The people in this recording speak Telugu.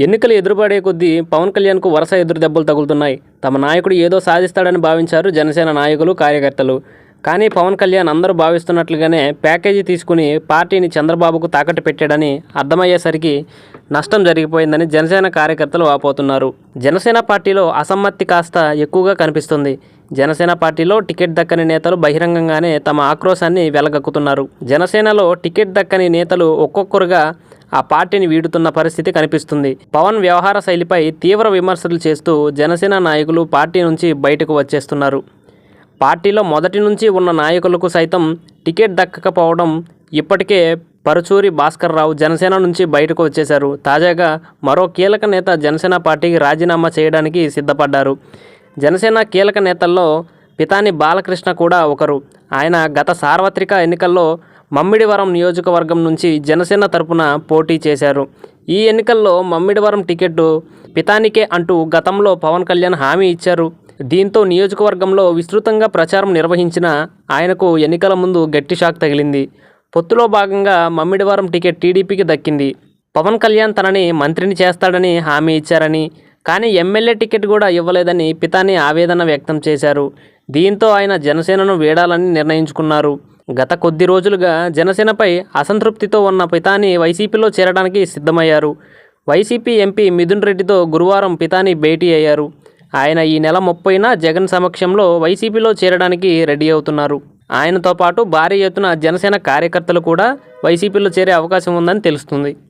ఎన్నికలు ఎదురుపడే కొద్దీ పవన్ కళ్యాణ్కు వరుస ఎదురు దెబ్బలు తగులుతున్నాయి. తమ నాయకుడు ఏదో సాధిస్తాడని భావించారు జనసేన నాయకులు, కార్యకర్తలు. కానీ పవన్ కళ్యాణ్ అందరూ భావిస్తున్నట్లుగానే ప్యాకేజీ తీసుకుని పార్టీని చంద్రబాబుకు తాకట్టు పెట్టాడని అర్థమయ్యేసరికి నష్టం జరిగిపోయిందని జనసేన కార్యకర్తలు వాపోతున్నారు. జనసేన పార్టీలో అసమ్మతి కాస్త ఎక్కువగా కనిపిస్తుంది. జనసేన పార్టీలో టికెట్ దక్కని నేతలు బహిరంగంగానే తమ ఆక్రోశాన్ని వెలగక్కుతున్నారు. జనసేనలో టికెట్ దక్కని నేతలు ఒక్కొక్కరుగా ఆ పార్టీని వీడుతున్న పరిస్థితి కనిపిస్తుంది. పవన్ వ్యవహార శైలిపై తీవ్ర విమర్శలు చేస్తూ జనసేన నాయకులు పార్టీ నుంచి బయటకు వచ్చేస్తున్నారు. పార్టీలో మొదటి నుంచి ఉన్న నాయకులకు సైతం టికెట్ దక్కకపోవడం ఇప్పటికే పరుచూరి భాస్కర్ రావు జనసేన నుంచి బయటకు వచ్చేశారు. తాజాగా మరో కీలక నేత జనసేన పార్టీకి రాజీనామా చేయడానికి సిద్ధపడ్డారు. జనసేన కీలక నేతల్లో పితాని బాలకృష్ణ కూడా ఒకరు. ఆయన గత సార్వత్రిక ఎన్నికల్లో మమ్మిడివరం నియోజకవర్గం నుంచి జనసేన తరపున పోటీ చేశారు. ఈ ఎన్నికల్లో మమ్మిడివరం టికెట్టు పితానికే అంటూ గతంలో పవన్ కళ్యాణ్ హామీ ఇచ్చారు. దీంతో నియోజకవర్గంలో విస్తృతంగా ప్రచారం నిర్వహించిన ఆయనకు ఎన్నికల ముందు గట్టి షాక్ తగిలింది. పొత్తులో భాగంగా మమ్మిడివరం టికెట్ టీడీపీకి దక్కింది. పవన్ కళ్యాణ్ తనని మంత్రిని చేస్తాడని హామీ ఇచ్చారని, కానీ ఎమ్మెల్యే టికెట్ కూడా ఇవ్వలేదని పితాని ఆవేదన వ్యక్తం చేశారు. దీంతో ఆయన జనసేనను వీడాలని నిర్ణయించుకున్నారు. గత కొద్ది రోజులుగా జనసేనపై అసంతృప్తితో ఉన్న పితాని వైసీపీలో చేరడానికి సిద్ధమయ్యారు. వైసీపీ ఎంపీ మిథున్ రెడ్డితో గురువారం పితాని భేటీ అయ్యారు. ఆయన ఈ నెల 30న జగన్ సమక్షంలో వైసీపీలో చేరడానికి రెడీ అవుతున్నారు. ఆయనతో పాటు భారీ ఎత్తున జనసేన కార్యకర్తలు కూడా వైసీపీలో చేరే అవకాశం ఉందని తెలుస్తుంది.